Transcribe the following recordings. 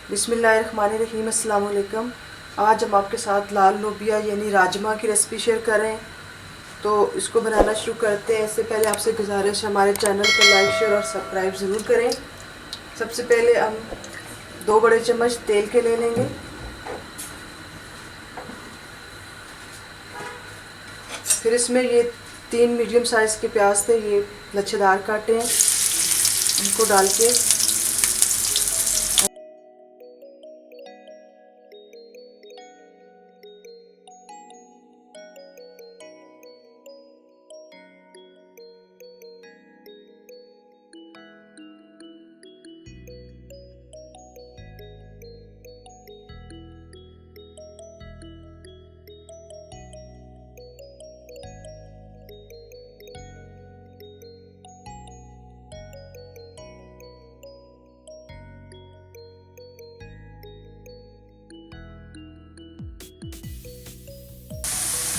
बिस्मिल्लाहिर्रहमानिर्रहीम। अस्सलाम वालेकुम। आज हम आपके साथ लाल लोबिया यानी राजमा की रेसिपी शेयर कर रहे हैं। तो इसको बनाना शुरू करते हैं। इससे पहले आपसे गुजारिश, हमारे चैनल को लाइक शेयर और सब्सक्राइब ज़रूर करें। सबसे पहले हम 2 बड़े चम्मच तेल के ले लेंगे। फिर इसमें ये 3 मीडियम साइज़ के प्याज थे, ये लच्छेदार काटे हैं, इनको डाल के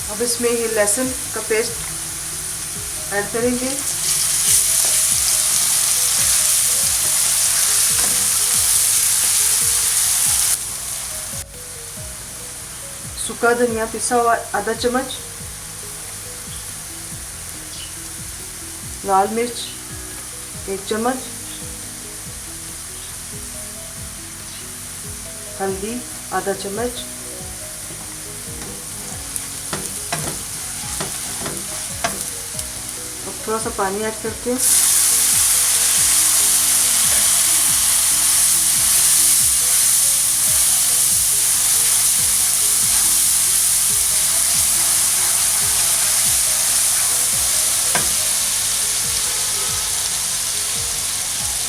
अब इसमें ये लहसुन का पेस्ट ऐड करेंगे। सूखा धनिया पिसा हुआ आधा चम्मच, लाल मिर्च 1 चम्मच, हल्दी आधा चम्मच, थोड़ा सा पानी ऐड करते हैं।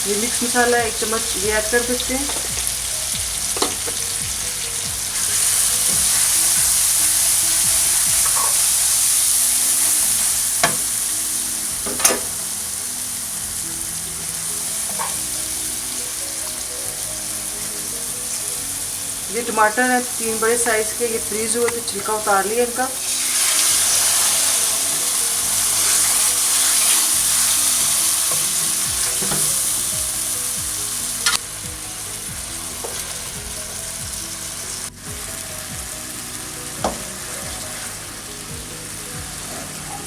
ये मिक्स मसाला 1 चम्मच ये ऐड कर देते हैं। ये टमाटर है 3 बड़े साइज़ के, ये फ्रीज हुए थे, छिलका उतार लिया इनका।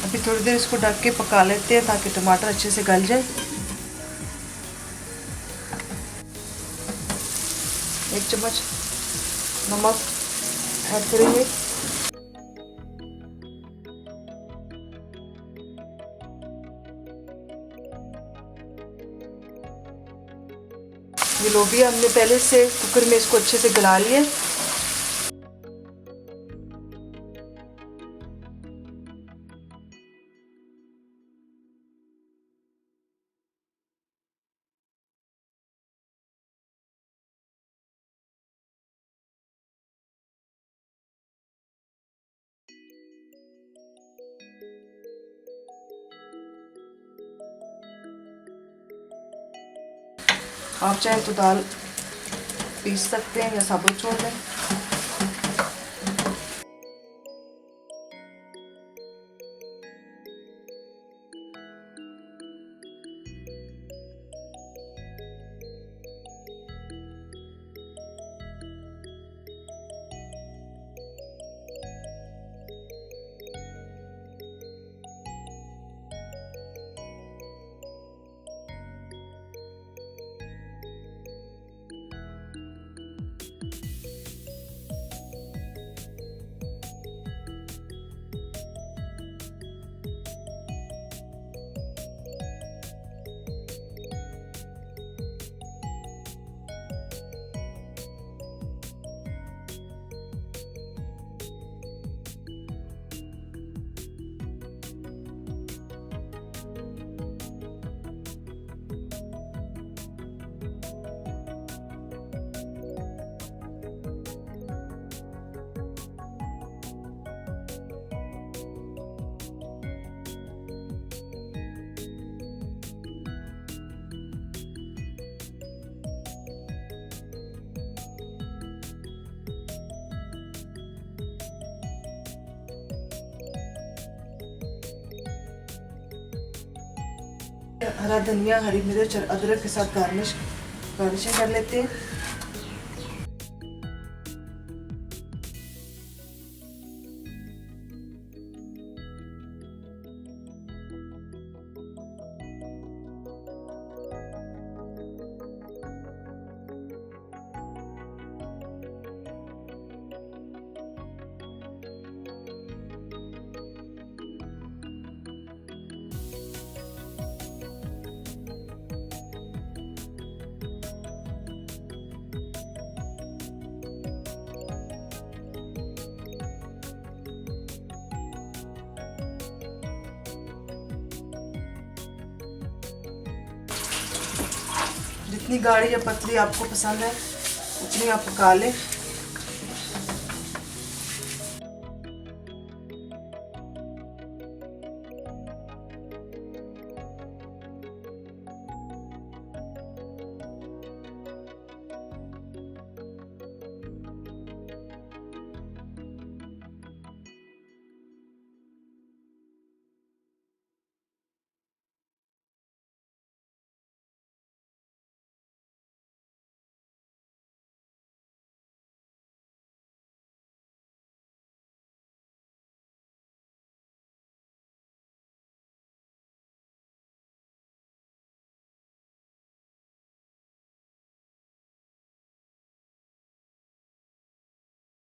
अभी थोड़ी देर इसको ढक के पका लेते हैं ताकि टमाटर अच्छे से गल जाए। 1 चम्मच नमक ऐड करेंगे। ये लोबिया हमने पहले से कुकर में इसको अच्छे से गला लिया। आप चाहें तो दाल पीस सकते हैं या साबुत छोड़ दें। हरा धनिया, हरी मिर्च और अदरक के साथ गार्निशिंग कर लेते हैं। जितनी गाढ़ी या पतली आपको पसंद है उतनी आप पका लें।